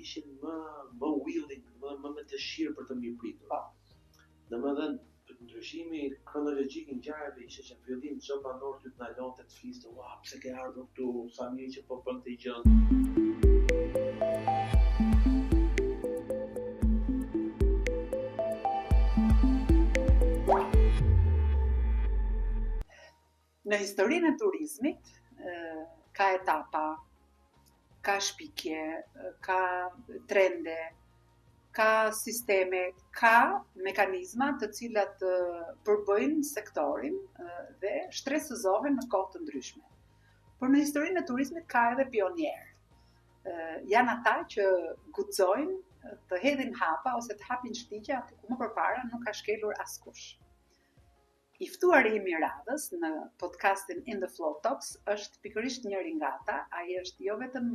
ishin më willing, më me dëshirë për të mirëpritur. Domethënë ndryshimi kronologjik i ngjarjeve ishte që në fillim çdo banor ty të ndalonte të fliste, "Ua, pse ke ardhur këtu? Sa mirë që po bën këtë gjë." Në historinë e turizmit ka etapa, ka shpikje, ka trende, ka sisteme, ka mekanizma të cilat përbëjnë sektorin dhe shtresëzohen në kohë të ndryshme. Por në historinë e turizmit ka edhe pionierë. Janë ata që guxojnë të hedhin hapa ose të hapin shtigje aty ku më përpara nuk ka shkelur askush. I ftuari im i radhës në podcastin In the Flow Talks është pikërisht njëri nga ata. Ai është jo vetëm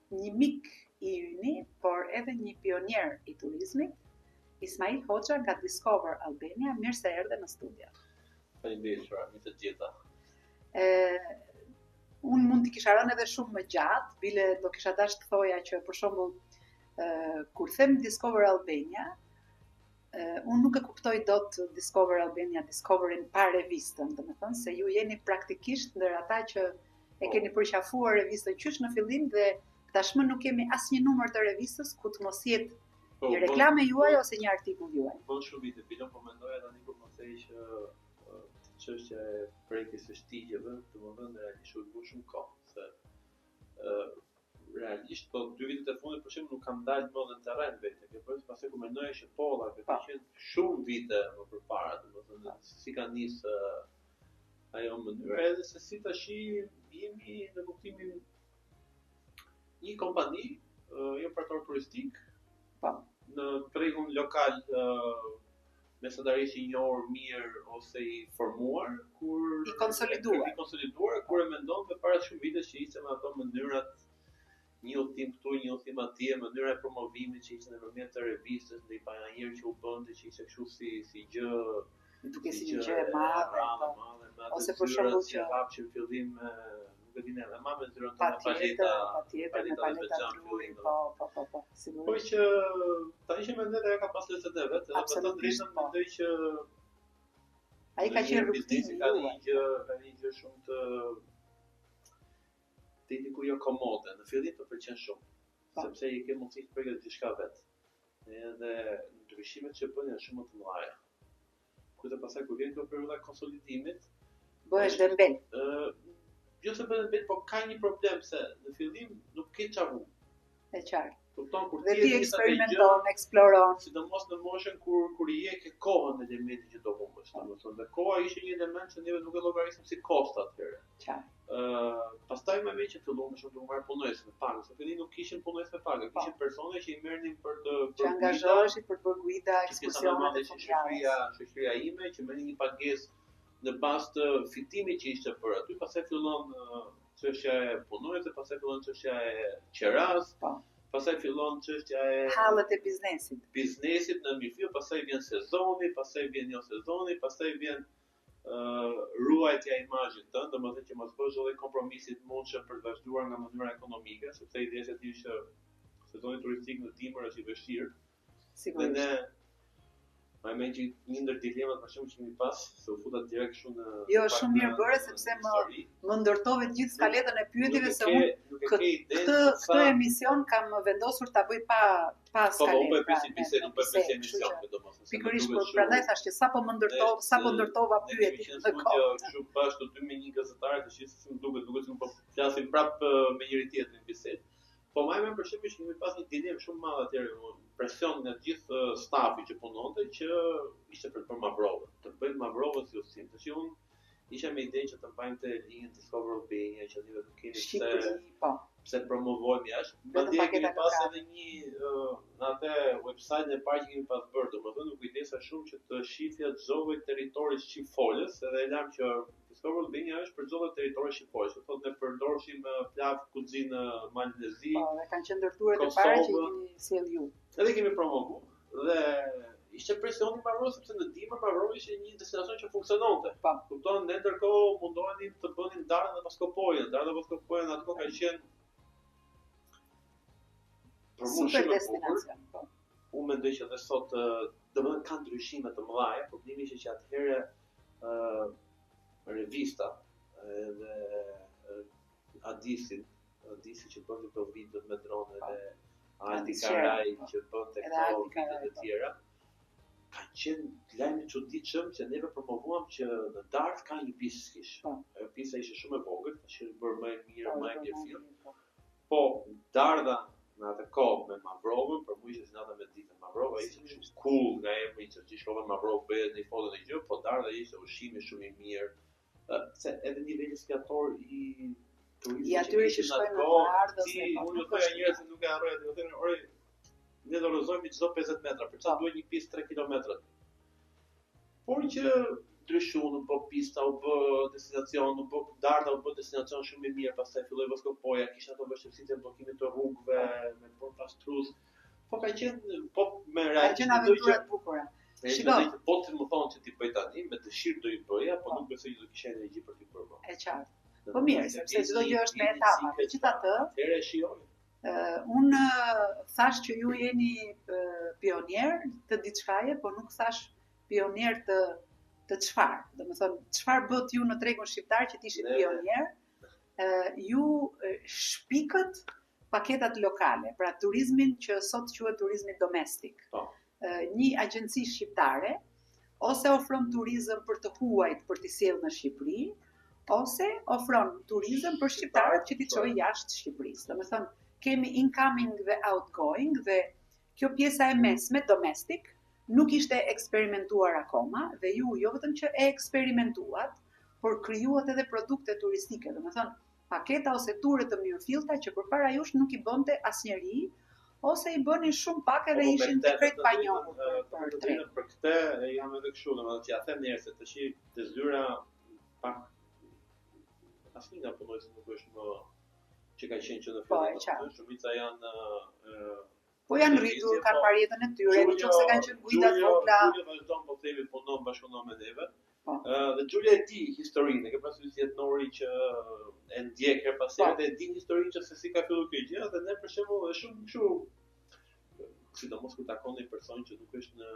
një mik i yni, por edhe një pionier i turizmit, Ismail Hoxha nga Discover Albania. Mirë se erdhe në studio. Faleminderit, mirë të gjitha. Unë mund t'i kisha rënë edhe shumë më gjatë, bile do kisha dash të thoja që për shembull kur them Discover Albania, unë nuk e kuptoj dot Discover Albania, Discoverin pa revistën, domethënë se ju jeni praktikisht ndër ata që e keni përqafuar revistën qysh në fillim dhe tashmë nuk kemi asnjë numër të revistës ku të mos jetë një reklame juaj ose një artikull juaj. Po shumë vite, po mendoja tani kur më thej që çështja e prekjes së shtigjeve, domethënë realisht u bë shumë kohë, se realisht po 2 vitet e fundit për shembull nuk kam dalë më në terren vetë, kjo për pastaj kur mendoja që polla ka qenë shumë vite më përpara, domethënë si ka nisë ajo mënyrë, edhe se si tash jemi në kuptimin një kompani, një operator turistik, në tregun lokal mesatarisht i njohur mirë ose i formuar, kur i konsoliduar, kur e mendon me para shumë vitesh që ishte me ato mënyrat një udhtim këtu, një udhtim atje, mënyra e promovimit që ishte nëpërmjet të revistës, ndaj pionierë që u bënte që ishte kështu si gjë, duke si një gjë e madhe, ose për shembull që hapshim fillim nuk e di ne, më me zyrën tonë patjetër me paleta druri, po, sigurisht. Po që tani që mendoj ajo ka pas lecet e vet, edhe për të drejtën mendoj që ai ka qenë rrugtimi ka një gjë shumë të diku jo komode, në fillim të pëlqen shumë, sepse i ke mundësi të përgatish diçka vet. Edhe ndryshimet që bën janë shumë të mëdha. Kurse pastaj kur vjen kjo periudha e konsolidimit, bëhesh dembel. Jo se bëhet dembel, por ka një problem se në fillim nuk ke çavu. E qartë. Kupton kur ti eksperimenton, eksploron, sidomos në moshën kur i je ke kohën në elementin që do humbësh, domethënë dhe koha ishte një element që neve nuk e llogarisëm si kosto atëherë. Qartë. Pastaj më që filluam shumë të marr punojës me pagë, se fillim nuk kishin punojës me pagë, kishin persone që i merrnin për të angazhoheshin për të bërë guida, ekskursione të shoqëria ime që merrnin një pagesë në bazë të fitimit që ishte për aty, pastaj fillon çështja e punojësve, pastaj fillon çështja e qeras, pastaj fillon çështja e hallet e biznesit. Biznesit në mirëfill, pastaj vjen sezoni, pastaj vjen jo sezoni, pastaj vjen ruajtja e imazhit tënd, domethënë që mos bësh edhe kompromisi të mundshëm për të vazhduar nga mënyra ekonomike, sepse ideja është aty që sezoni turistik në dimër është i vështirë. Sigurisht. Dhe ne më që një ndër dilemat për shkak që kemi pas, se u futa direkt shumë në jo, shumë mirë bëre sepse më ndërtove gjithë skaletën e pyetjeve se unë këtë emision kam vendosur ta bëj pa skaletë. Po bëj pjesë emision, domosdoshmë. Pikërisht por prandaj thash që sapo ndërtova pyetje në kohë. Kështu bashkë të me një gazetar të shihë se duket se po flasim prapë me njëri tjetrin në bisedë. Po më për shembull që kemi pas një dilemë shumë madhe atëherë, presion nga gjithë stafi që punonte që ishte për Mavrovën, të bëjmë Mavrovën si udhëtim. Tash unë isha me idenë që të mbajmë të linjën Discover Albania, që ne do kemi pse promovojmë jashtë. Madje kemi pas edhe një në atë website-in e parë që kemi pas bërë, domethënë u kujdesa shumë që të shifja çdo lloj territori shqifolës, edhe e lam që Discover Albania është për çdo lloj territori shqifolës. Do thotë ne përdorshim plat kuzinë malezi. Po, ne kanë qenë ndërtuar të parë që kemi sjell ju. Edhe kemi promovuar dhe ishte presion i Mavrovës sepse në dimër Mavrovë ishte një destinacion që funksiononte. Kupton, ne ndërkohë mundohemi të bënim Darën dhe Voskopojën. Dara dhe Voskopojën atë ka qenë për mua super shumë e bukur. destinacion. Po. Unë mendoj që edhe sot domethënë ka ndryshime të mëdha, problemi ishte që atëherë revista edhe Adisi që bënte këto videot me drone dhe Adi Karaj që bënte këto videot e tjera. Ka qenë lajm i çuditshëm që neve promovuam që në Dardh ka një pistë skish. Ajo pista ishte shumë e vogël, tash është bërë më e mirë film. Po Dardha në atë kohë me Mavrovën, për mua ishte zinata me ditë. Mavrova ishte shumë cool nga emri që ti shkove Mavrov bëhet në foto në gjë, po Dardha ishte ushqimi shumë i mirë. Se edhe niveli skiator i turizmit. Ja atyre që shkojnë në Dardhë ose unë do thoya njerëz se nuk e harroj, do të thënë, ore, ne dorëzojmë çdo 50 metra, për çfarë duhet një pistë 3 kilometra. Por që ndryshuan, u bë pista, u bë destinacion, u bë Dardha, u bë destinacion shumë i mirë, pastaj filloi Voskopoja, kishte ato vështirësitë e bllokimit të rrugëve, me port pastrus. Po ka qenë me realisht. Ka qenë aventura të bukura. Shikoj, po ti më thon që ti bëj tani, me dëshirë do i bëja, po nuk besoj që do kisha energji për të bërë. E qartë. Po mirë, sepse çdo gjë është me etapa. Megjithatë, atëherë shijoj. Unë thash që ju jeni pionier të diçkaje, po nuk thash pionier të çfarë. Domethënë, çfarë bët ju në tregun shqiptar që t'ishit pionier? Ju shpikët paketat lokale, pra turizmin që sot quhet turizmi domestik. Një agjenci shqiptare ose ofron turizëm për të huajt për t'i sjellë në Shqipëri, ose ofron turizëm për shqiptarët që t'i çojë jashtë Shqipërisë. Domethënë, kemi incoming dhe outgoing dhe kjo pjesa e mesme domestik nuk ishte eksperimentuar akoma dhe ju jo vetëm që e eksperimentuat, por krijuat edhe produkte turistike, domethënë paketa ose ture të mirëfillta që përpara jush nuk i bënte asnjëri ose i bënin shumë pak edhe ishin të krejt pa njohur për tregën. Për këtë jam edhe kështu, domethënë që ja them njerëzit tash të zyra pak asnjë nga punojësit nuk është më që ka qenë që në fillim. Shumica janë po janë rritur, kanë parë jetën e tyre, nëse kanë qenë guida të vogla. Gjulja vazhdon po themi punon bashkëpunon me neve. Dhe Gjulja e di historinë, e ke pasur si jetënori që e ndjek her pas here dhe e di historinë që se si ka filluar kjo gjë dhe ne për shembull është shumë kështu sidomos kur takon një person që nuk është në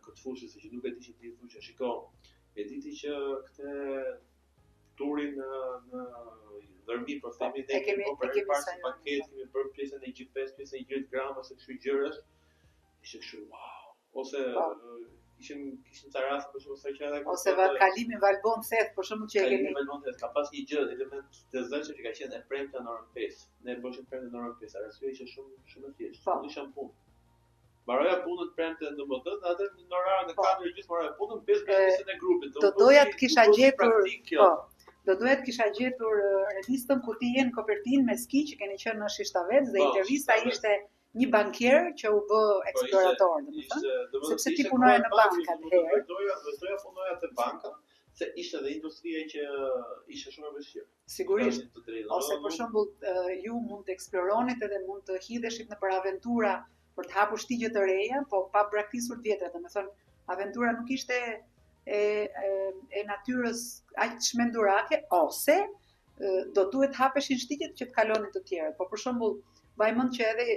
këtë fushë se që nuk e di që ti thosh shiko, e diti që këtë turin në dërmi për themi ne kemi bërë pas paketë, kemi bërë pjesën e GPS, pjesën e 20 gram ose kështu gjërash. Ishte kështu wow. Ose kishin ca raste për shkak se edhe ose kalimi Valbon Theth për shkak që e kemi Valbon Theth ka pas një gjë element të zënshëm që ka qenë e premta në orën 5. Ne bëjmë premte në orën 5, arsyeja ishte shumë e thjeshtë. Nuk isha punë. Mbaroja punën premte në MD, atë në orën e 4 gjithë mbaroja punën 5 pjesën e grupit. Do doja të kisha gjetur, do doja të kisha gjetur revistën ku ti je në kopertinë me ski që keni qenë në Shishtavec dhe intervista ishte një bankier që u bë eksplorator, domethënë, sepse ti punoje në banka atëherë. Doja punoja te banka, se ishte edhe industria që ishte shumë e vështirë. Sigurisht. Ose për shembull, ju mund të eksploronit edhe mund të hidheshit në për aventura për të hapur shtigje të reja, po pa braktisur të vjetra, domethënë, aventura nuk ishte e natyrës aq çmendurake ose do duhet hapeshin shtigjet që të kalonin të tjerët. Po për shembull, mbaj mend që edhe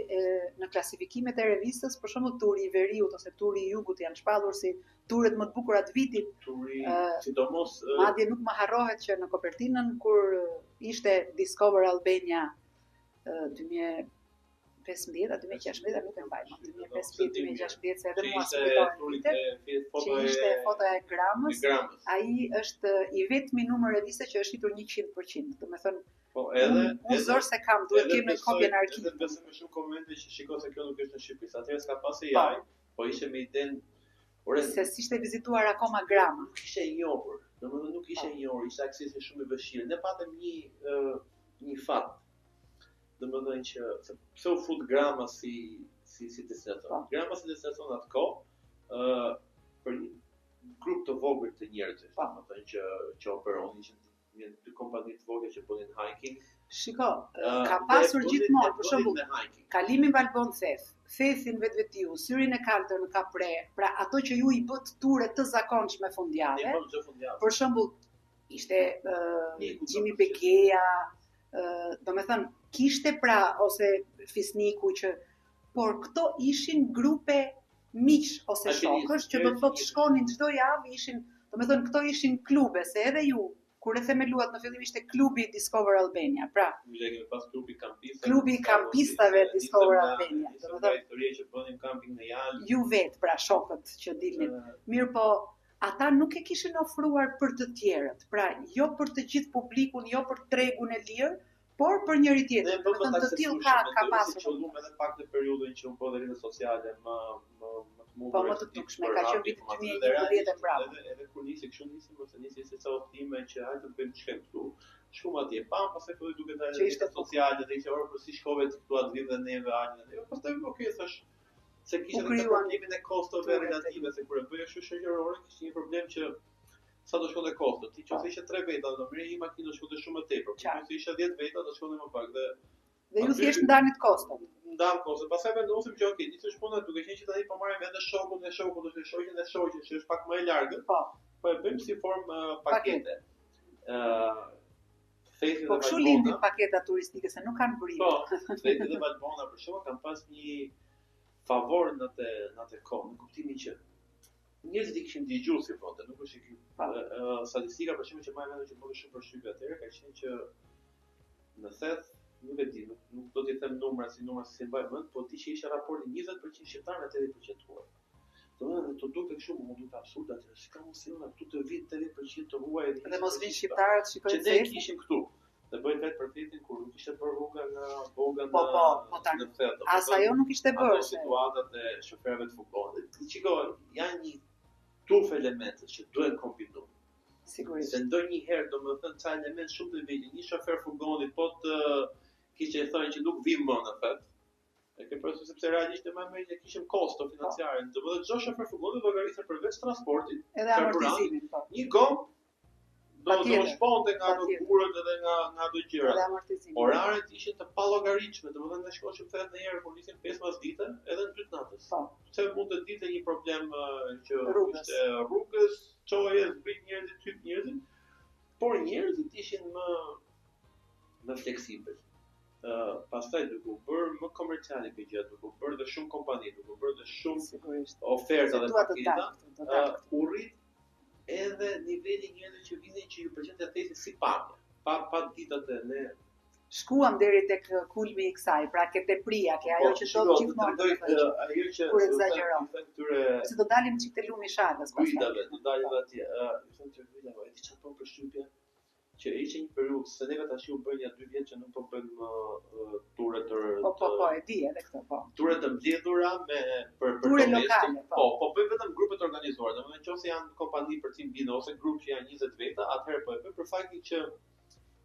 në klasifikimet e revistës, për shembull turi i veriut ose turi i jugut janë shpallur si turet më të bukura të vitit. Turi, sidomos madje nuk më harrohet që në kopertinën kur ishte Discover Albania 2015 a 2016 nuk e mbaj mend, 2015-2016 se edhe mua që ishte fotoja e Gramës. Ai është i vetmi numër reviste që është hitur 100%, domethënë po edhe zor se kam, duhet kemi kopjen në arkiv. Edhe besoj me shumë komente që shikoj se kjo nuk është në Shqipëri. Atëherë s'ka pas AI, po ishte me idenë se s'ishte vizituar akoma Grama. Nuk ishte e njohur. Domethënë nuk ishte e njohur, ishte aksesi shumë i vështirë. Ne patëm një fat. Domethënë që pse u fut Grama si destinacion. Grama si destinacion atë kohë për një grup të vogël të njerëzve, domethënë që operonin janë dy kompani të vogla që bënin hiking. Shiko, ka pasur gjithmonë, për shembull, kalimi Valbon Theth, Thethin vetvetiu, syrin e kaltër në Kapre, pra ato që ju i bët ture të zakonshme fundjavë. Për shembull, ishte Gjimi Bekeja, domethënë kishte pra ose Fisniku që por këto ishin grupe miq ose shokësh që do të thotë shkonin çdo javë, ishin, domethënë këto ishin klube, se edhe ju kur e themeluat në fillim ishte klubi Discover Albania. Pra, klubi i kampistëve Discover Albania. Domethënë historia që bënim camping në Jalë. Ju vetë, pra shokët që dilnin. Mirë po, ata nuk e kishin ofruar për të tjerët. Pra, jo për të gjithë publikun, jo për tregun e lirë, por për njëri tjetrin. Domethënë të tillë ka pasur. Qëllum edhe pak në periudhën që u bë rrjetet sociale Po më të dukshme, ka qenë vitin 2011 bravo. Edhe kur nisi kështu nisi se ca udhime që hajde të bëjmë çka këtu. Shkum atje, pastaj filloi duke dalë rrjetet sociale dhe ishte orë për si shkove këtu atë vitë dhe neve anjë. Jo, pastaj okay thash se kishte edhe problemin e kostove relative, se kur e bëje kështu shoqërore kishte një problem që sa do shkonte kostot. Ti nëse ishte 3 veta, do merrje një makinë do shkonte shumë më tepër. Nëse ishte 10 veta, do shkonte më pak dhe ju thjesht ndanit kostot. Ndan kostot. Pastaj vendosim që okay, nisë shpuna duke qenë që tani po marrim edhe shokun e shokut ose shoqen e shoqes, që është pak më e largët. Po e bëjmë si formë pakete. Po kështu lindin paketa turistike se nuk kanë burim. Po, Feti dhe Valbona për shkak kanë pas një favor në atë kohë, në kuptimin që njerëzit i kishin dëgjuar si thonë, nuk është kjo statistika për shembull që më mendoj që bëhet shumë përshtypje atëherë, ka qenë që në thet, nuk e di, nuk do t'i them numra si mbaj mend, po ti që ishte raporti 20% shqiptarë 80% huaj. Domethënë të duket kështu, mund të duket absurd atë, s'ka mundësi ona këtu të vinë 80% të huaj dhe mos vinë shqiptarët shikojnë se ne kishim këtu. Dhe bëjnë vetë për Fetin kur nuk ishte bërë rruga nga Boga në Thet. As ajo nuk ishte bërë. Ato situatat e shoferëve të furgonit. Shikoj, janë një tuf elemente që duhen kombinuar. Sigurisht. Se ndonjëherë domethënë ca element shumë të vëllë, një shofer furgoni po të kishte thënë që nuk vim më në Thet. E ke parasysh sepse realisht më mirë që kishim kosto financiare. Domethënë çdo shofer furgoni llogarisë përveç transportit, edhe amortizimin, po. Një gomë do shponte nga ato kurët edhe nga ato gjërat. Oraret ishin të pallogaritshme, domethënë ne shkoshim Thet në herë kur nisim 5 dite, edhe në 2 natës. Pse mund të ditë një problem që ishte rrugës, çoje, zbrit njerëzit, hyp njerëzit, por njerëzit ishin më fleksibël. Pastaj duke u bërë më komerciale kjo gjë, duke u bërë dhe shumë kompani, duke u bërë dhe shumë oferta dhe paketa, u rrit edhe niveli njerëzve që vinin që ju pëlqente Theti si pamje. Pa ditët e ne shkuam deri tek kulmi i kësaj, pra ke tepria, ke ajo që do gjithmonë. Ajo që kur egzageron. Se do dalim çik te lumi Shalës pastaj. Kujtave, do dalim atje. Thonë që kujtave, ti çfarë po përshtypje? Që ishte një periudhë se neve tash u bën ja 2 vjet që nuk po bëjmë ture të Po, e di edhe këtë, po. Ture të mbledhura për ture lokale, po bëjmë vetëm grupe të organizuara. Domethënë nëse janë kompani për tim bino ose grup që janë 20 veta, atëherë po e bëjmë për faktin që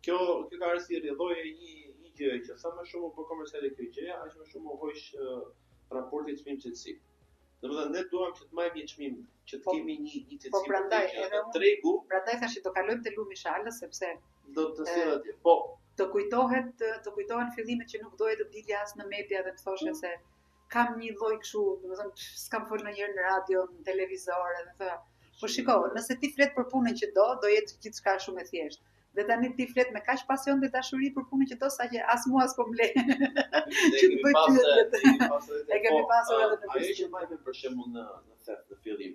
kjo ka arsye lloje një gjë që sa më shumë po komerciale kjo gjë, aq më shumë u hoq raporti çmim-cilësi. Domethënë ne duam që të marrim një çmim, që të kemi një cilësi. Po prandaj edhe tregu. Prandaj tash do kalojmë te lumi Shalës sepse do të sjell atje. Po, të kujtohen fillimet që nuk doje të dilja as në media dhe të thoshe se kam një lloj kështu, domethënë s'kam folur ndonjëherë në radio, në televizor edhe thoya. Po shiko, nëse ti flet për punën që do jetë gjithçka shumë e thjeshtë. Dhe tani ti flet me kaq pasion dhe dashuri për punën që do, saqë as mua s'po mle. Që të bëj pyetje. E kemi pasur edhe në ajo që vajme për shembull në Thet në fillim.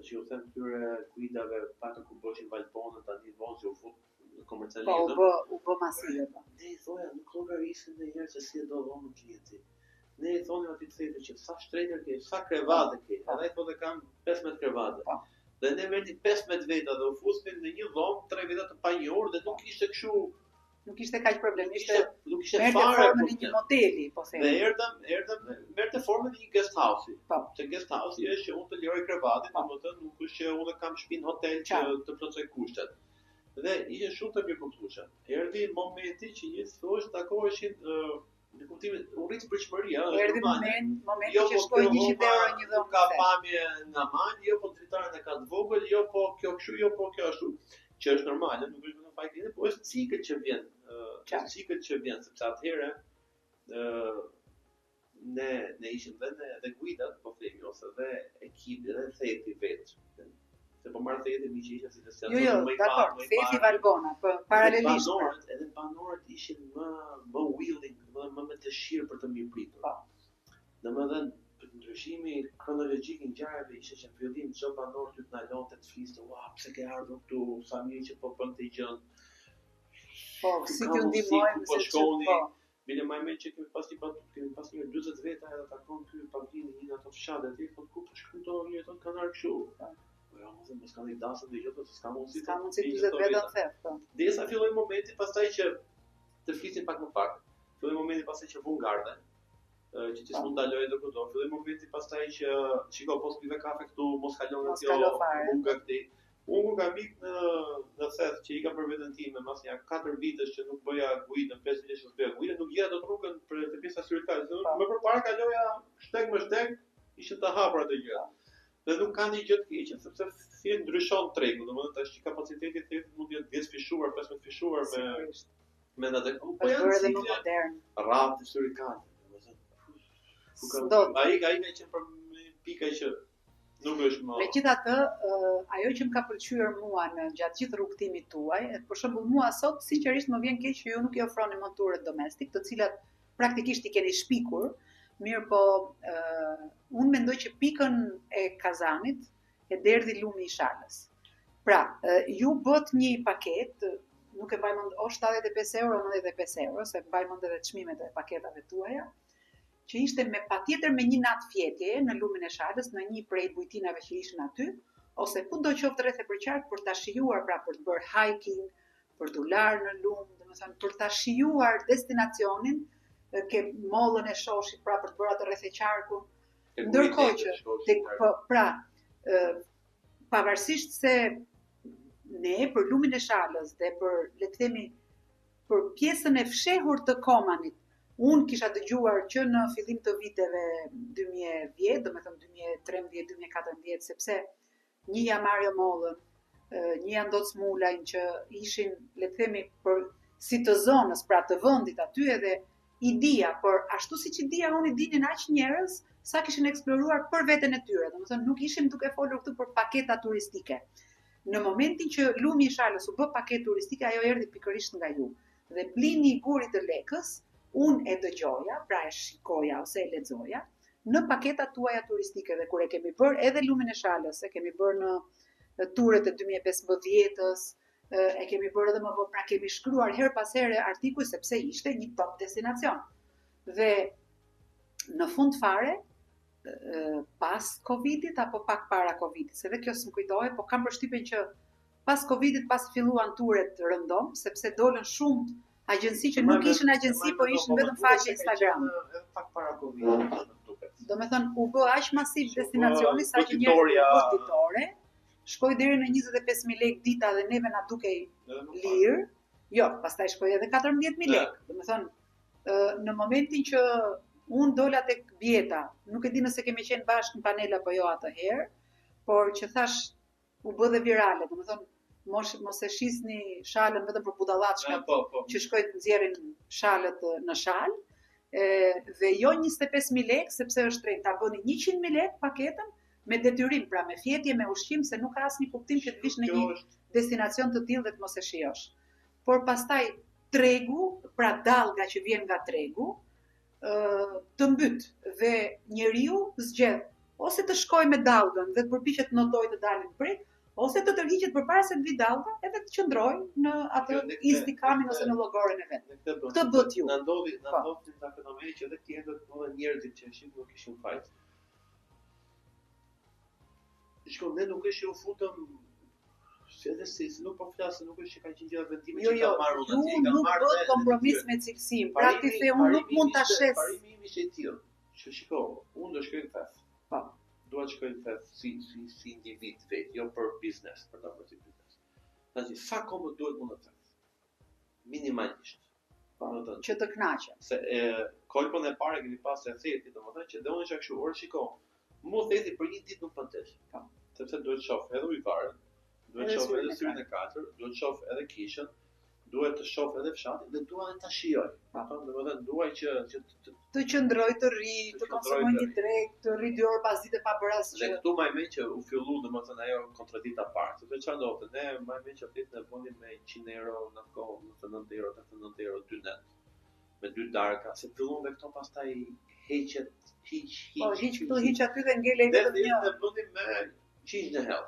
Që u them këtyre kujdave pak ku bëshin Valbona tani vonë u fut në komercializëm. Po, u bë masive. Ne i thoja nuk llogarisin ndonjëherë se si do vonë klienti. Ne i thonim atij Thetit që sa shtrenjër ke, sa krevate ke. Edhe ai thotë kam 15 krevate. Dhe ne merrni 15 veta dhe u fusnin në një dhomë 3 veta të panjohur dhe nuk ishte kështu. Nuk ishte kaq problem, nuk ishte fare në një moteli, po them. Dhe erdhëm merrte formën e një guest house-i. Se guest house-i është që unë të liroj krevatin, domethënë nuk është që unë kam shtëpinë hotel që të plotësoj kushtet. Dhe ishte shumë të mirëkuptueshme. Erdhi momenti që gjithë thosh takoheshin në kuptimin u rrit pritshmëria, erdhi momenti që shkoi 100 euro një dhomë. Ka pamje nga mal, jo po dritaren e ka të vogël, jo po kjo kështu, jo po kjo ashtu, që është normale, nuk është vetëm fajti, po është cikël që vjen, sepse atëherë ne ishim dhe guidat, po themi, ose dhe ekipi dhe Theti vetë. Se po marrë Theti mi që isha si të sjellë. Jo, dakor, Theti Valbona, paralelisht. Edhe banorët ishin më willing, më me dëshirë për të mirëpritur. Domethënë ndryshimi kronologjik i ngjarjeve ishte që në fillim çdo banor ty të ndalonte të fliste, "Ua, pse ke ardhur këtu? Sa mirë që po bën të gjën." Po, si t'ju ndihmojmë po se shkoni. po. Bile më mirë që kemi pas një 40 veta edhe takon ky Pavlini një ato fshatet aty, po ku po shkon to jeton kanar kështu. Po ja, mos kanë dasëm dhe gjë, s'ka mundësi. S'ka mundësi 40 veta të thef, po. Derisa filloi momenti pastaj që të flisin pak më pak. Filloi momenti pastaj që vun garde. Që ti s'mund ndaloj edhe kudo. Filloi momenti pastaj që shiko po spive kafe këtu, mos kalon nga kjo unga këtej. Unë ka mik në thet që i ka për veten time, mas ja 4 vitesh që nuk bëja guidën, 5 vitesh që bëja guidën, nuk gjeja dot rrugën për të pjesa zyrtare. Më përpara kaloja shteg më shteg, ishte të hapur atë gjë. Dhe nuk ka një gjë të keqe, sepse thjesht ndryshon tregu, domethënë tash kapaciteti thjesht mund të jetë 10 fishuar, 15 fishuar me atë. Po janë edhe më modern. Rrafë historikale, domethënë. Ai ka qenë për pika që nuk është më. Megjithatë, ajo që më ka pëlqyer mua në gjatë gjithë rrugtimit tuaj, për shembull mua sot sinqerisht më vjen keq që ju nuk i ofroni motorët domestik, të cilat praktikisht i keni shpikur, mirë po unë mendoj që pikën e kazanit e derdhi lumi i shalës. Pra, ju bët një paketë, nuk e mbaj mend, o 75 euro, 95 euro, se mbaj mend edhe çmimet e paketave tuaja, që ishte me patjetër me një natë fjetje në lumin e shalës, në një prej bujtinave që ishin aty, ose kudo qoftë rreth e përqark për ta shijuar, pra për të bërë hiking, për të larë në lum, domethënë për ta shijuar destinacionin, ke mollën e shoshit, pra për të bërë atë rreth e qarkun. Ndërkohë që pra pavarësisht se ne për lumin e shalës dhe për, le të themi, për pjesën e fshehur të Komanit, unë kisha dëgjuar që në fillim të viteve 2010, domethënë 2013-2014, sepse një ja Mario Mollën, një ja Ndoc Mulajn që ishin, le të themi, për si të zonës, pra të vendit aty edhe i dija, por ashtu siç i dija unë i dinin aq njerëz sa kishin eksploruar për veten e tyre. Domethënë nuk ishim duke folur këtu për paketa turistike. Në momentin që lumi i shalës u bë paketë turistike, ajo erdhi pikërisht nga ju. Dhe blini i gurit të lekës, unë e dëgjoja, pra e shikoja ose e lexoja, në paketat tuaja turistike dhe kur e kemi bërë edhe lumin e shalës, e kemi bërë në turet e 2015-ës, e kemi bërë edhe më vonë, pra kemi shkruar her pas here artikuj sepse ishte një top destinacion. Dhe në fund fare, pas Covidit apo pak para Covidit, se dhe kjo s'm kujtohet, po kam përshtypjen që pas Covidit pas filluan turet rëndom, sepse dolën shumë agjensi që nuk ishin agjensi, po ishin vetëm faqe Instagram. Pak para Covidit, duket. Domethënë u bë aq masiv destinacioni sa që njerëzit ditore, shkoi deri në 25.000 lekë dita dhe neve na dukej lirë. Jo, pastaj shkoi edhe 14.000 lekë. Domethënë në momentin që unë dola tek Bjeta, nuk e di nëse kemi qenë bashkë në panel apo jo atëherë, por që thash u bë dhe virale, domethënë mos e shisni shalën vetëm për budallatshkat që shkojnë të nxjerrin shalët në shalë, dhe jo 25.000 lekë, sepse është drejt ta bëni 100.000 lekë paketën me detyrim, pra me fjetje, me ushqim, se nuk ka asnjë kuptim që të vish në një destinacion të tillë dhe të mos e shijosh. Por pastaj tregu, pra dallga që vjen nga tregu, të mbyt dhe njeriu zgjedh ose të shkojë me dallgën dhe të përpiqet të notojë të dalin prit, ose të tërhiqet përpara se të vi dallga edhe të qëndrojë në atë Instagramin ose në llogarin e vet. Këtë bët ju. Na ndodhi ta fenomeni që edhe tjetër edhe njerëzit që nuk kishin fajt. Shkon ne nuk është u futëm edhe si nuk po flas, nuk është që ka qenë gjithë vendimet që kanë marrë atje, kanë marrë nuk kompromis me cilësinë. Pra ti the unë nuk mund ta shes. Parimi im ishte i tillë. Që shiko, unë do shkoj në fest. Po. Dua të shkoj në fest si individ vet, jo për biznes, për ta bërë si biznes. Tash sa kohë duhet më në fest? Minimalisht. Që të kënaqem. Se kolpën e parë kemi pasë e theti, domethënë që dhe unë isha kështu, orë shiko. Mu theti për një ditë nuk pantesh. Sepse duhet të shoh edhe ujvarën, duhet të shoh edhe syrin e katër, duhet të shoh edhe kishën, duhet të shoh edhe fshatin dhe dua ta shijoj. Domethënë duaj që të qëndroj, të rri, të konsumoj një drekë, të rri 2 orë pas dite pa bërë asgjë. Dhe këtu më me që u fillu domethënë ajo kontradikta parë. Sepse çfarë ndodhte? Ne më me që flet në vendin me 100 euro në kohë, 90 euro, 89 euro 2 net. me 2 darka, se fillon dhe këto pastaj heqet, hiq këtu, hiq aty dhe ngele vetëm një. Dhe bënim me qingj në hell.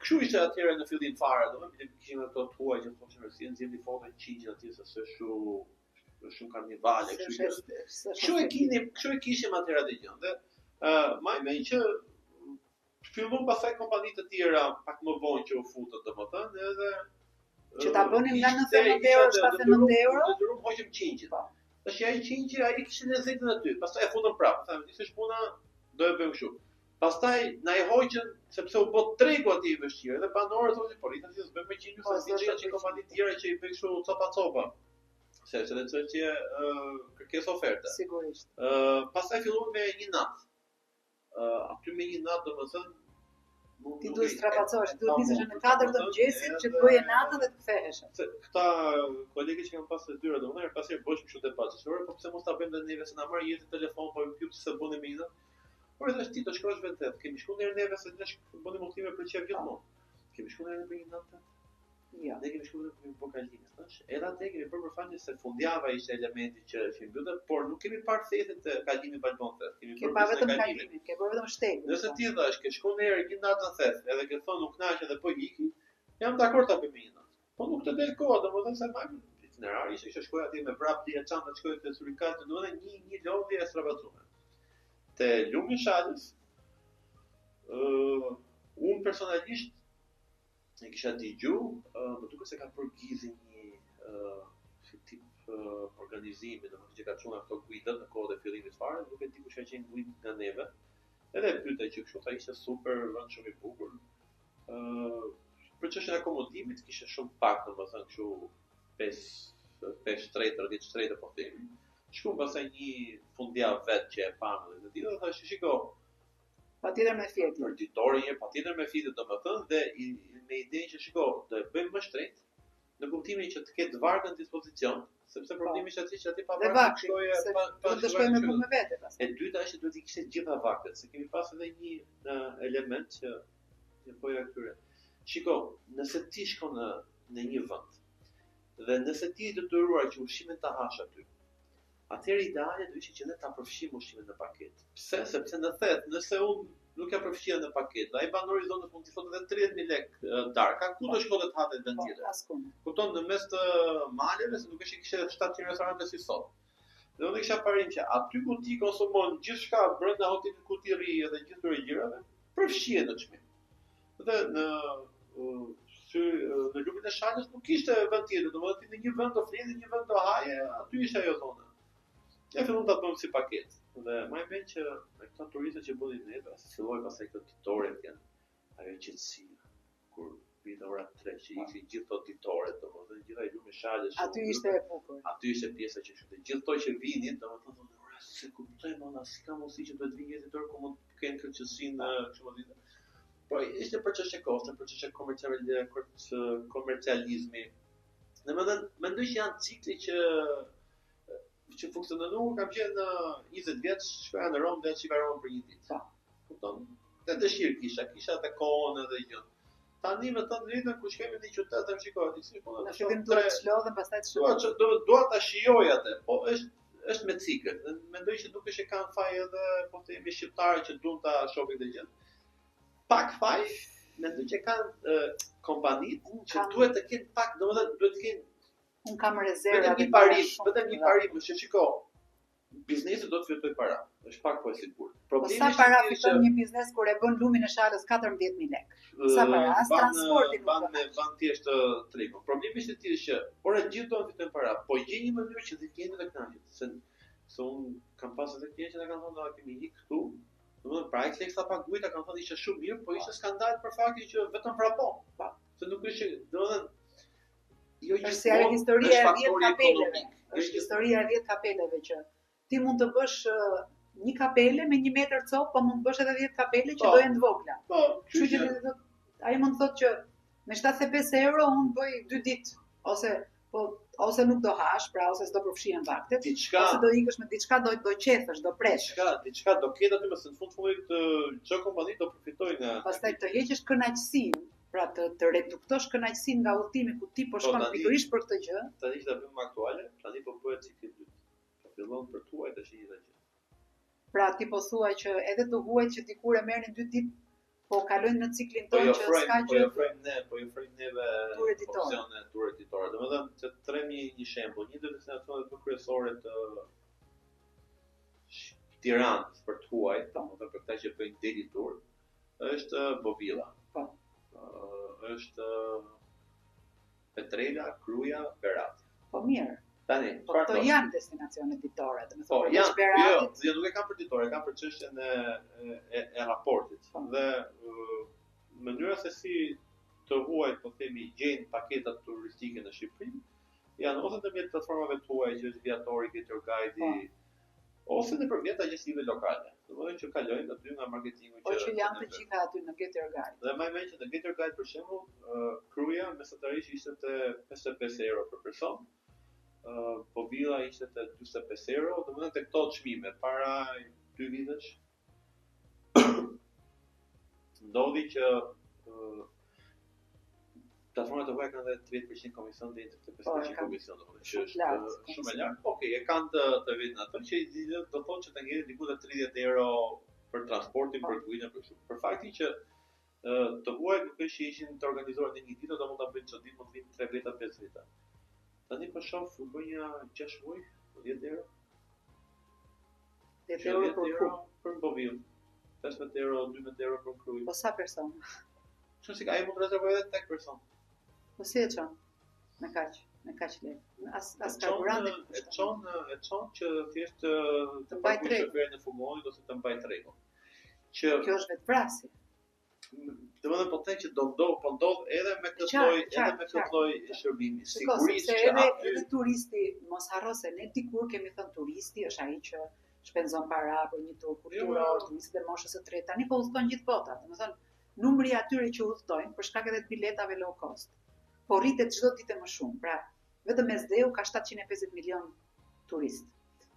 Kështu ishte atëherë në fillim fare, domethënë kishim ato tuaj që thoshin se nxjerrni fotën qingj aty se është shumë karnivale, kështu e kishim atëherë atë gjë. Dhe më që fillon pastaj kompani të tjera pak më vonë që u futën domethënë edhe që ta bënim nga 99 euro, 79 euro. Ne durum hoqim qingjin. Tash ai qingji ai kishte lezetën aty, pastaj e futën prapë. Thamë, "Nisësh puna, do e bëjmë kështu." Pastaj na e hoqën sepse u bë tregu aty i vështirë dhe banorët thonë, "Po rita si s'bëjmë me qingjin, se si që kompani tjera që i bëjnë kështu copa." Sepse në çështje kërkesë oferte. Sigurisht. Pastaj fillon me një natë. Aty me një natë domethënë ti duhet strapacosh, duhet nisesh në 4 të mëngjesit që të bëje natën dhe të kthehesh. Këta kolegë që kanë pasur dyra domethënë pasi bësh kështu të paçëshore, po pse mos ta bëjmë neve se na marr jetë telefon po ju pse bëni me një. Por edhe ti do shkosh vetë, kemi shkuar neve se ne bënim udhime për çfarë gjithmonë. Kemi shkuar në një natë. Ja. Ne kemi shkuar në Pokalinë, thash. Edhe atë kemi bërë për fjalë se fundjava ishte elementi që mbytet, por nuk kemi parë thethet të Kalimi Balbonte. Kemi bërë vetëm Kalimin, kemi bërë vetëm shtetin. Nëse ti thash ke shkuar në herë një natë në thet, edhe ke thonë nuk kënaqet dhe po iki, jam dakord ta bëjmë një natë. Po nuk të del kohë, domethënë se më itinerari ishte shkoj aty me vrap dia çanta shkoj te Surikat, domethënë një lodhje e strapacuar. Te Lumi Shalës, unë personalisht e kisha dëgju, më duket se ka përgjithë një tip organizimi, domethënë që ka çuar ato guidat në kohën e fillimit fare, nuk e di kush ka qenë guid nga neve. Edhe pyeta që kështu tha ishte super vend shumë i bukur. Për çështjen e akomodimit kishte shumë pak, domethënë kështu 5 shtretër, 10 shtretër po themi. Shkuam pastaj një fundjavë vetë që e pamë dhe ditën thashë shiko. Patjetër me fjetë. Për ditorin, patjetër me fjetë domethënë dhe me idenë që shiko, do e bëjmë më shtrenjtë në kuptimin që të ketë varg në dispozicion, sepse problemi është aty që aty pa varg shkojë pa të shkojë me punë me vete pastaj. E dyta është duhet të kishte gjitha vargët, se kemi pasur edhe një element që po ja këtyre. Shiko, nëse ti shkon në një vend dhe nëse ti i detyruar që ushqimin ta hash aty, atëherë ideale do ishte që ne ta përfshijmë ushqimin në paketë. Pse? Sepse në thet, nëse unë nuk ja përfshija në paketë, ai banori zonës mund të thotë edhe 30.000 lekë darka, ku do shkollë të hatet vend tjetër? Kupton në mes të maleve, se nuk është kishte 700 restorante si sot. Dhe unë kisha parim që aty ku ti konsumon gjithçka brenda hotelit ku ti rri dhe gjithë këtyre gjërave, përfshihet në çmim. Dhe në Lumin e Shalës nuk ishte vend tjetër, domethënë në një vend të fletë, një vend të haje, aty ishte ajo zona. Ne fillon ta bëjmë si paketë. Dhe më e vjen që me këta turistët që bënin neve, filloi pastaj këto ditore janë ajo qetësia. Kur vjen ora 3 që ishin gjithë ato ditore, domethënë gjithaj Lumi Shalës. Aty ishte e bukur. Aty ishte pjesa që ishte gjithë ato që vinin, domethënë ora se kuptojmë ona si ka mundësi që duhet vinë ditor ku mund të kenë këtë qetësinë kështu më ditë. Po ishte për çështje koste, për çështje komercializmi. Domethënë mendoj që janë cikli që funksionon, kam qenë në 20 vjeç, shkoja në Rom dhe shikoj Rom për një ditë. Kupton? Të dëshirë kisha të kohën edhe gjë. Tani me të drejtën ku shkojmë në qytet të shikoj, si po na fillim duhet të shlodhem pastaj të shkoj. Dua ta shijoj atë, po është me cikël. Mendoj që duke që kanë faj edhe po themi shqiptarë që duan ta shohin këtë gjë. Pak faj, mendoj që kanë kompanitë që duhet të kenë pak, domethënë duhet të kenë un kam rezerva vetëm një parim, që shiko, biznesi do të fitojë para. Është pak po e sigurt. Problemi sa para fiton një biznes kur e bën Lumin e Shalës 14.000 lekë. Sa para, as transporti nuk ban thjesht tregu. Problemi është ti që ora gjithë do të fitojnë para, po gjej një mënyrë që të keni të kënaqur. Se un kam pasur të klientë që na kanë thonë do kemi ik këtu. Domethënë pra ai teksta paguajta kanë thonë ishte shumë mirë, po ishte skandal për faktin që vetëm frapon. Se nuk është, domethënë është si ajo historia e 10 kapeleve. Është historia e 10 kapeleve që ti mund të bësh një kapele me 1 metër copë, po mund të bësh edhe 10 kapele që do jenë të vogla. Kështu që ai mund të thotë që me 75 euro unë bëj 2 ditë ose nuk do hash, pra ose s'do përfshihen vaktet, ose do ikësh me diçka do qethësh, do presh. Diçka do ketë aty, mëse në fund çdo kompani do përfitojë nga. Pastaj të heqësh kënaqësinë. Pra të reduktosh kënaqësinë nga udhëtimi ku ti po shkon pikërisht për këtë gjë. Tani që ta bëjmë aktuale, tani po bëhet cikli i dytë. fillon për tuaj tash gjithë gjë. Pra ti po thua që edhe të huajt që dikur e merrnin 2 ditë, po kalojnë në ciklin tonë që s'ka Po gjë. i ofrojmë neve opsione tur editore. Domethënë që të tremi një shembull, një ndër destinacionet më kryesore të Tiranës për të huajt, domethënë për këta që bëjnë daily tour, është Bovilla. Po. Është Petrela, Kruja, Berat. Po mirë. Tani, po këto janë destinacione ditore, domethënë për Beratit. Jo, nuk e kam për ditore, kam për çështjen e raportit. Dhe mënyra se si të huajt, po themi, gjejnë paketat turistike në Shqipëri, janë ose nëpërmjet platformave të huaj që është Viatori, Get Your Guide, ose nëpërmjet agjensave lokale. Domethënë që kalojnë aty nga marketingu që janë të gjitha aty në Get Your Guide. Dhe më mend që në Get Your Guide për shembull, Kruja mesatarisht ishte te 55 euro për person. Bovilla ishte te 45 euro, domethënë te këto çmime para 2 vitesh. Ndodhi që platformat e huaja kanë dhe 30% komision deri te 50% komision, domethënë që është shumë e lartë. Okej, e kanë të vetën ato që do thotë që të ngjerë diku te 30 euro për transportin, për kujtën, për shumë. Për faktin që të huaj nuk është që ishin të organizuar në një ditë, do mund ta bëjnë çdo ditë, mund të vinë 3 veta, 5 veta. Tani po shoh u bëja 6 muaj, 10 euro. 10 euro për Bovillë. 15 euro, 12 euro për Kruj. Po sa person? Çfarë si ai mund të rezervojë edhe tek person. Po si e çon? Me kaq lekë. As karburant e çon që thjesht të mbaj shoferin në fumon ose të mbaj rregull. Që kjo është vetvrasje. Domethënë po them që do ndodh edhe me këtë lloj shërbimi. Sigurisht që edhe turisti, mos harro se ne dikur kemi thënë turisti është ai që shpenzon para për një tur kulturor, turistët e moshës së tretë. Tani po udhtojnë gjithë bota. Domethënë numri atyre që udhtojnë për shkak edhe të biletave low cost, po rritet çdo ditë më shumë. Pra, vetëm SDU ka 750 milion turistë.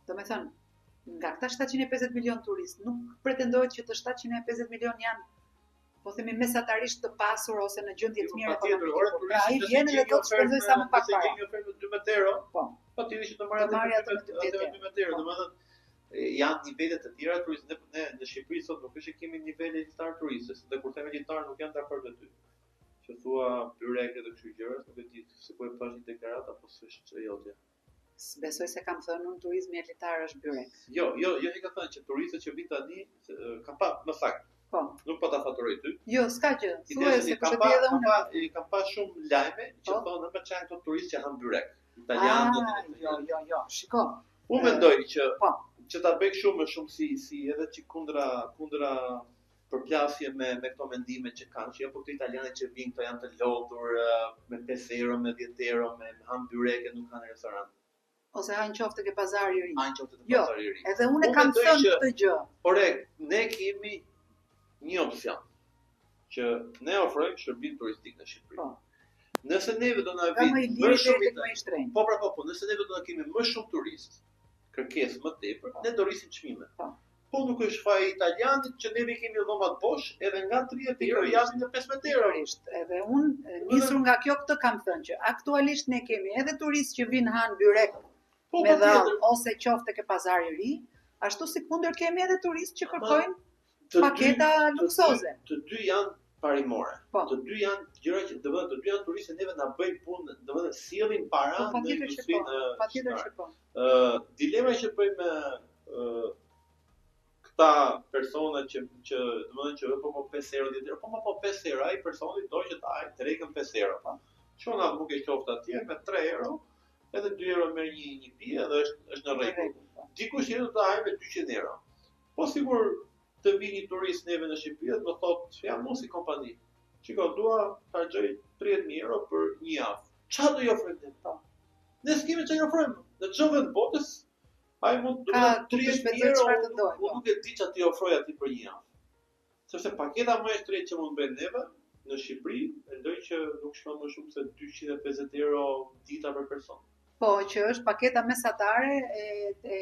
Domethënë nga këta 750 milion turistë nuk pretendohet që të 750 milion janë, po themi mesatarisht të pasur ose në gjendje të mirë ekonomike. Pra ai vjen edhe do të shpenzojë sa më pak para. Nëse një ofertë 12 euro, po ti që të marrë atë 12 euro, domethënë janë nivele të tjera turistë. Ne në Shqipëri sot nuk është që kemi nivele litar turistës, dhe kur themi litar nuk janë dakord me ty. Që thua byrek dhe kështu gjëra, nuk e di se po e pash një deklarat apo s'është jotja. Besoj se kam thënë unë turizmi elitar është byrek. Jo, i ka thënë që turistët që vinë tani kanë pa më saktë. Po. Nuk po ta faturoj ty. Jo, s'ka gjë. Thuaj se kush e di edhe unë. Kam pa shumë lajme që thonë më çajin këto turistë që han byrek. Italianë. Jo. Shiko. Unë mendoj që ta bëj shumë më shumë si edhe që kundra përplasje me këto mendime që kanë, që apo këto italianë që vinë këto janë të lodhur me 5 euro, me 10 euro, me han byrek e nuk kanë restorant. Ose hanë qoftë ke pazari i ri. Hanë qoftë ke pazari i ri. Edhe unë kam thënë këtë gjë. Por ne kemi një opsion që ne ofrojmë shërbim turistik në Shqipëri. Nëse neve do na vinë më shumë italianë. Po, nëse neve do na kemi më shumë turistë, kërkesë më tepër, ne do rrisim çmimet. Po nuk është faji italianit që neve kemi dhomat poshtë, edhe nga 30 euro japin në 15 euro. Edhe unë nisur nga kjo këtë kam thënë që aktualisht ne kemi edhe turistë që vinë han byrek me dhall ose qoftë ke pazari i ri, ashtu si kundër kemi edhe turistë që kërkojnë paketa luksoze. Të dy janë parimore. Të dy janë gjëra që domethënë të dy janë turistë neve na bëjnë punë, domethënë sillin para në industrinë. Patjetër që po. Dilema që bëjmë këta persona që domethënë që po 5 euro, 10 euro, po 5 euro, ai personi do që ta tregën 5 euro. Çona nuk e qoftë atje me 3 euro, edhe 2 euro merr një pije dhe është në rregull. Dikush tjetër do ta hajë me 200 euro. Po sigur të vini turist neve në Shqipëri, do thotë, jam unë si kompani. Shiko, dua të harxoj 30.000 euro për një javë. Çfarë do i ofrojmë ne? Ne s'kemi çfarë ofrojmë. Në çdo vend botës, ai mund të 30.000 euro. Unë nuk e di çfarë ti ofroj atij për një javë. Sepse paketa më e shtrenjtë që mund bëjmë neve në Shqipëri, mendoj që nuk shkon më shumë se 250 euro dita për person. Po, që është paketa mesatare e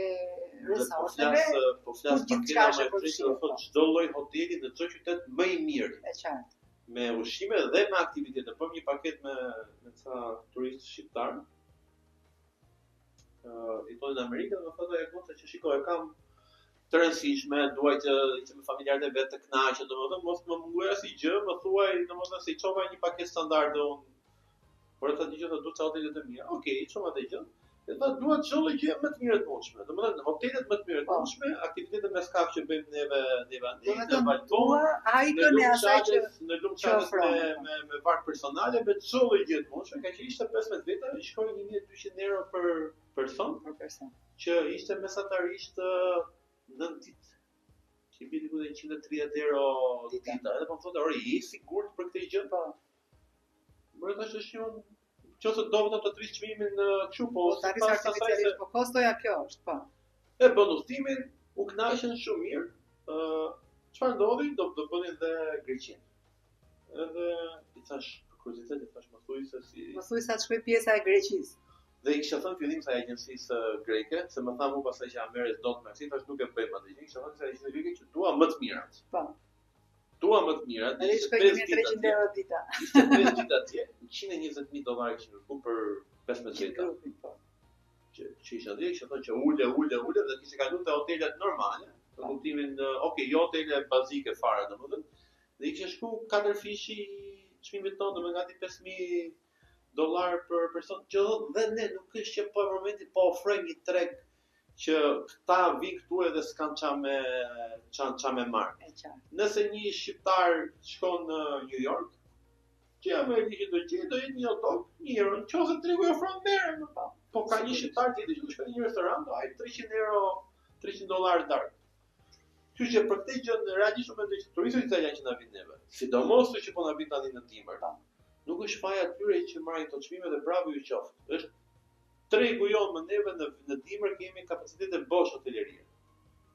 resorteve. Po flas paketa më e shtrenjtë, do thotë çdo lloj hoteli në çdo qytet më i mirë. E qartë. Me ushqime dhe me aktivitete. Po një paketë me ca turistë shqiptar. jetonin në Amerikë, dhe më thotë ajo goca që shikoj, kam të rëndësishme, duaj që me familjarët e vet të kënaqen, domethënë mos më munguaj asnjë gjë, më thuaj domethënë se i çova një paketë standarde unë. Por ata digjë do të hotele të mira. Okej, çova atë gjë. Ata duan çdo gjë më të mirë të mundshme. Domethënë hotelet më të mirë të mundshme, aktivitetet me skaf që bëjmë neve në balkon, ai kënë asaj që në lumçares me vark personale, me çdo gjë të mundshme, ka që ishte 15 veta, shkoi 1200 euro për person, që ishte mesatarisht 9 ditë. Që i bie diku 130 euro dita. Edhe po thotë, "Ore, je i sigurt për këtë gjë?" Po. Më tash është një qoftë do të trish çmimin në kështu, po po kostoja kjo është, po. E bën udhëtimin, u kënaqën shumë mirë. Çfarë ndodhi? Do bënin dhe Greqinë. Edhe i thash, për kuriozitet i thash, më thuaj se si. Më thuaj sa të shkoj pjesa e Greqisë. Dhe i kisha thënë fillim sa agjencisë greke, se më tha mu pastaj që Ameris do të më thënë, thash nuk e bëjmë atë gjë, kisha thënë se agjencisë greke që dua më të mirat. Po. Dua më të mirat. Dhe ishte 1300 euro dita. Ishte 5 ditë atje, $120,000 kishin kërkuar për 15 veta. Që isha dhe, kisha thënë që ule dhe kishe kaluar te hotelet normale, në kuptimin, okay, jo hotele bazike fare domethënë. Dhe i kisha shku 4 fishi çmimit tonë, domethënë gati $5,000 për person, që dhe ne nuk është që po në momentin po ofrojmë një treg që këta vi këtu edhe s'kan qa me marrë. Nëse një shqiptar shkon në New York, që Amerikë do jetë një hotel, një euro, në qoftë se tregu i ofron merr, po ka një shqiptar tjetër që shkon në një restorant, ai $300 darkë. Kështu që për këtë gjë realisht shumë mendoj që turistët italianë që na vinë neve, sidomos që po na vinë tani në dimër, nuk është faja atyre që marrin këto çmime dhe bravo ju qoftë. Është tregu jonë më neve në dimër kemi kapacitete bosh hotelerie.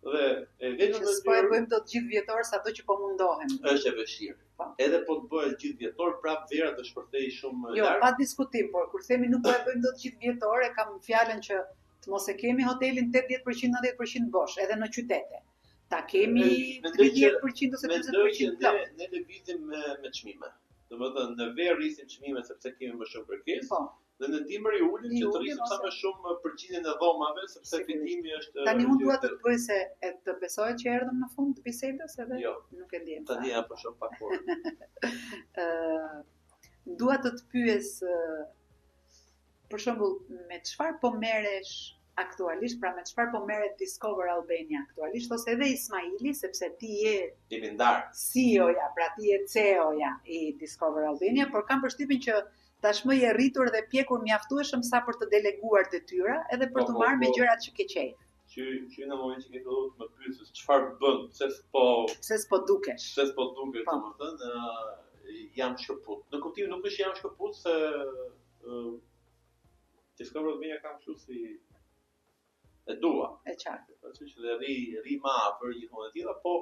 Dhe vetëm në po e bëjmë dot gjithë vjetor sado që po mundohem. Është e vështirë. Edhe po të bëhet gjithë vjetor, prap vera do shpërthej shumë larg. Jo, pa diskutim, por kur themi nuk po e bëjmë dot gjithë vjetor, e kam fjalën që të mos e kemi hotelin 80% 90% bosh, edhe në qytete. Ta kemi 30% ose 40% plot. Ne lëvizim me çmime. Domethënë në verë rrisim çmimet sepse kemi më shumë kërkesë. Dhe në dimër i ulim që të rrisim sa më shumë përqindjen e dhomave, sepse fitimi është... Tani unë dua të të bëj se e të besohet që erdhëm në fund të bisedës edhe nuk e ndjem. Tani ja për shumë pak kohë. Dua të të pyes, për shembull, me çfarë po merresh aktualisht, pra me çfarë po merret Discover Albania aktualisht, ose edhe Ismaili, sepse ti je CEO-ja, pra ti je CEO-ja i Discover Albania, por kam përshtypjen që tashmë je rritur dhe pjekur mjaftueshëm sa për të deleguar detyra edhe për të marrë me gjërat që ke qejf. Që në moment që ke filluar të më pyesësh çfarë bën, pse s'po dukesh. Domethënë jam shkëput. Në kuptimin nuk është jam shkëput se Discover Albania kam kështu si e dua. E qartë. Kështu që rri më afër gjithmonë e tilla, po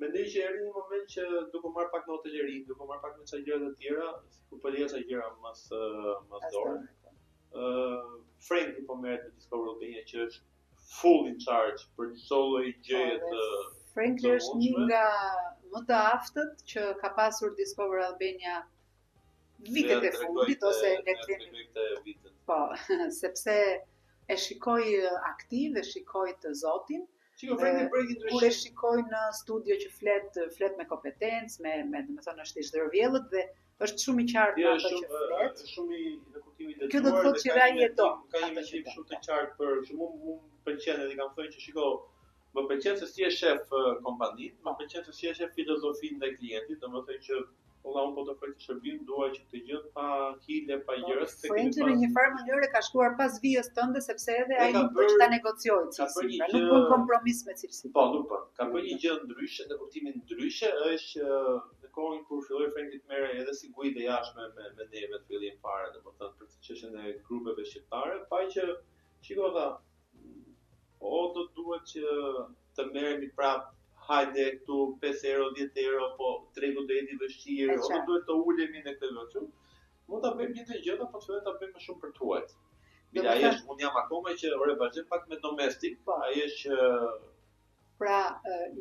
mendoj që erdhi një moment që duke marr pak në hoteleri, duke marr pak në çfarë gjëra të tjera, ku po lija çfarë gjëra mas dorë. Franki po merret me Discover Albania që është full in charge për çdo lloj gjëje të Franki është një nga më të aftët që ka pasur Discover Albania vitet e fundit ose le të themi po, sepse e shikoj aktiv, e shikoj të zotin. Kur e shikoj në studio që flet me kompetencë, me domethënë është i zdërvjellët dhe është shumë i qartë në ato që flet. Shumë i në kuptimin e kjo do të thotë që ai e do. Ka një mendim shumë të qartë për që mua pëlqen edhe kam thënë që shiko, më pëlqen se si e shef kompaninë, më pëlqen se si e shef filozofinë ndaj klientit, domethënë që unë po të ofroj shërbim, dua që të gjë pa hile, pa gjëra. Franki në një farë mënyrë ka shkuar pas vijës tënde sepse edhe ai nuk bëj ta negociojë cilësinë, nuk bën kompromis me cilësinë. Po, nuk bën. Ka bërë një gjë ndryshe në kuptimin ndryshe, është në kohën kur filloi Franki të merrej edhe si guide jashtme me neve në fillim fare, domethënë për çështjen e grupeve shqiptare, pa që shikova, do duhet që të merremi prapë hajde këtu 5 euro, 10 euro, po tregu do jeti vështirë, ose duhet të ulemi në këtë vend. Mund ta bëjmë një gjë, po të fillojmë ta bëjmë më shumë për tuajt. Ai është, unë jam akoma që vazhdoj pak me domestik, ai është pra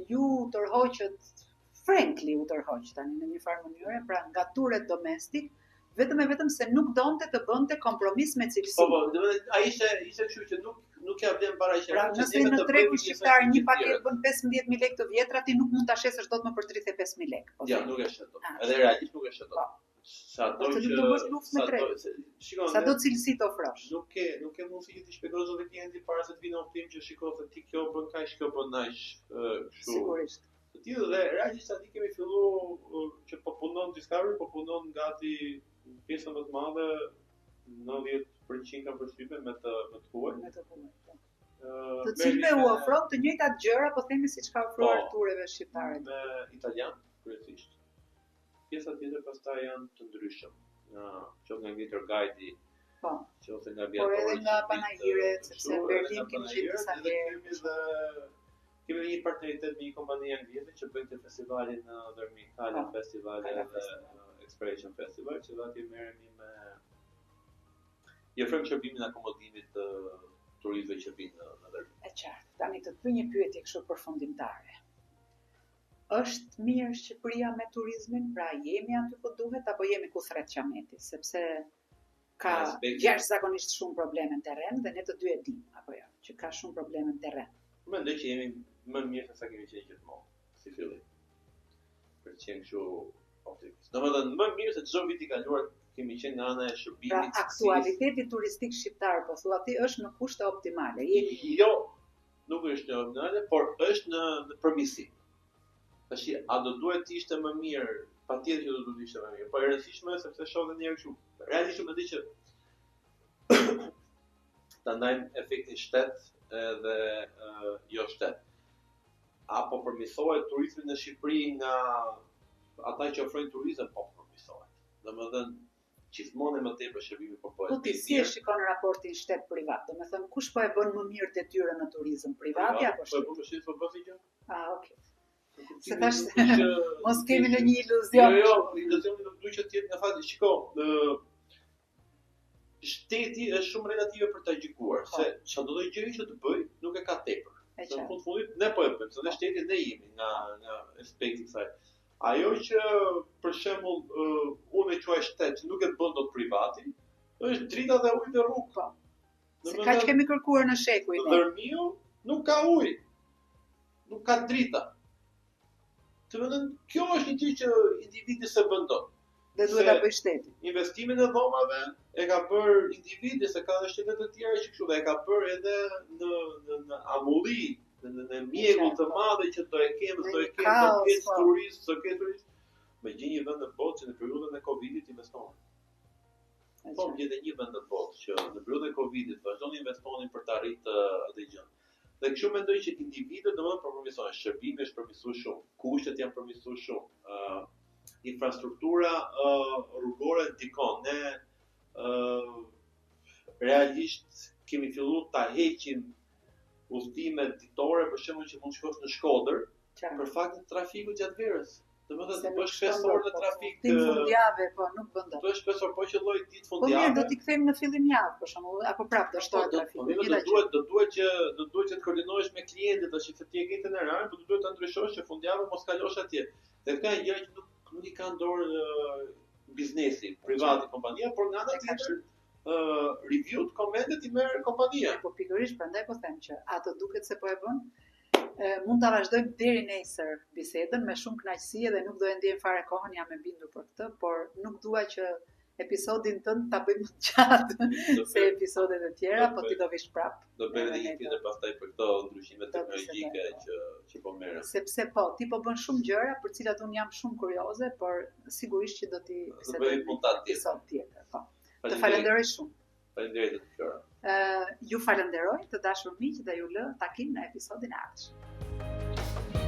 ju tërhoqët Frankly u tërhoq tani në një farë mënyrë, pra nga turet domestik vetëm e vetëm se nuk donte të bënte kompromis me cilësinë. Po, domethënë ai ishte kështu që nuk ja vlen para që. Pra, nëse në tregun shqiptar një paketë bën 15.000 lekë të vjetra, ti nuk mund ta shesësh dot më për 35.000 lekë. Ja, nuk e shet dot. Edhe realisht nuk e shet dot. Sado që do bësh luftë me treg. Sado cilësi të ofrosh. Nuk e mundësi që ti shpjegosh edhe klientit para se të vinë në optim që shiko se ti kjo bën kaq, kjo bën aq, kështu. Sigurisht. Të tillë dhe realisht aty kemi filluar që po punon Discovery, po punon gati pjesa më të madhe 90% kanë përshtypje me të huaj. Të cilëve u ofron të njëjtat gjëra, po themi siç ka ofruar tureve shqiptare. Me italian kryesisht. Pjesa tjetër pastaj janë të ndryshëm. Që nga ngjitur guide-i. Po. Qoftë nga Por edhe nga panajiret, sepse në Berlin kemi qenë disa herë. Kemi një partneritet me një kompani angleze që bëjnë të festivalin në Dërmi, Kala Festival dhe Expiration Festival, që do t'i merremi me i ofrojmë shërbimin e akomodimit të turistëve që vinë në Dërmi. E qartë. Tani të pyej një pyetje kështu përfundimtare. Është mirë Shqipëria me turizmin, pra jemi aty ku duhet apo jemi ku thret qameti, sepse ka jashtëzakonisht shumë probleme në terren dhe ne të dy e dimë, apo jo, që ka shumë probleme në terren. Mendoj që jemi më mirë se sa kemi qenë gjithmonë, si fillim. Për të qenë kështu optimist. Domethënë më mirë se çdo vit i kaluar kemi qenë nga ana e shërbimit. Pra aktualiteti turistik shqiptar, po thua ti, është në kushte optimale. Jo, nuk është në optimale, por është në përmirësim. Tash a do duhet të ishte më mirë? Patjetër që do duhet të ishte më mirë. Po e rëndësishme sepse shoh edhe një herë kështu. Realisht mendoj që ta ndajmë efektin shtet edhe jo shtet. Apo përmirësohet turizmi në Shqipëri nga ata që ofrojnë turizëm, po përmirësohet. Domethënë gjithmonë më tepër shërbimi po Po ti si e shikon raportin shtet privat? Domethënë kush po e bën më mirë detyrën në turizëm, privati apo shteti? Po përshtyt po bësi gjë. Okay. Se tash mos kemi në një iluzion. Jo, iluzioni nuk duhet të jetë nga fati. Shiko, shteti është shumë relative për ta gjykuar, se çdo lloj gjëri që të bëj nuk e ka tepër. Në fund fundit ne po e bëjmë, se ne shteti ne jemi nga aspekti i saj. Ajo që për shembull unë e quaj shtet, që nuk e bën dot privati, është drita dhe uji në rrugë. Se kaq kemi kërkuar në shekuj. Dërmiu nuk ka ujë. Nuk ka drita. Kjo është një gjë që individi se bën dot. Dhe duhet ta bëj shteti. Investimin e dhomave e ka bërë individi, se ka shtete të tjera që kështu dhe e ka bërë edhe në amulli, në mjegull të madhe që do e kemë, do ketë turist, me gjë një vend në botë që në periudhën e Covidit investonin. Po gjete një vend në botë që në periudhën e Covidit vazhdon investonin për të arritur atë gjë. Dhe kështu mendoj që individët domosdoshmë përmirësohen, shërbimi është përmirësuar shumë, kushtet janë përmirësuar shumë, infrastruktura rrugore ndikon. Ne realisht kemi filluar ta heqim udhëtimet ditore, për shembull që mund shkosh në Shkodër, për faktin e trafikut gjatë verës. Domethënë të bësh 5 orë në trafik. Ditë fundjavë, po nuk bën dot. Bësh 5 orë, po që lloj ditë fundjavë. Po mirë, do t'i kthejmë në fillim javë, për shembull, apo prapë do shtohet trafiku. Do duhet që të koordinohesh me klientët, tash se ti e ke itinerar, por duhet ta ndryshosh që fundjavë mos kalosh atje. Dhe këto janë gjëra që nuk i kanë dorë biznesi, privati, kompania, por nga ana tjetër review-t, komentet i merr kompania. Po pikërisht prandaj po them që ato duket se po e bën. Mund ta vazhdojmë deri nesër bisedën me shumë kënaqësi dhe nuk do e ndjem fare kohën, jam e bindur për këtë, por nuk dua që episodin tënd ta bëjmë më gjatë se episodet e tjera, po ti do vish prap. Do bëj edhe një tjetër pastaj për këto ndryshime teknologjike që po merren. Sepse po, ti po bën shumë gjëra për cilat un jam shumë kurioze, por sigurisht që do t'i bisedojmë episod tjetër, po. Të falenderoj shumë. Faleminderit Flora. Ju falenderoj të dashur miq dhe ju lë takim në episodin e ardhshëm.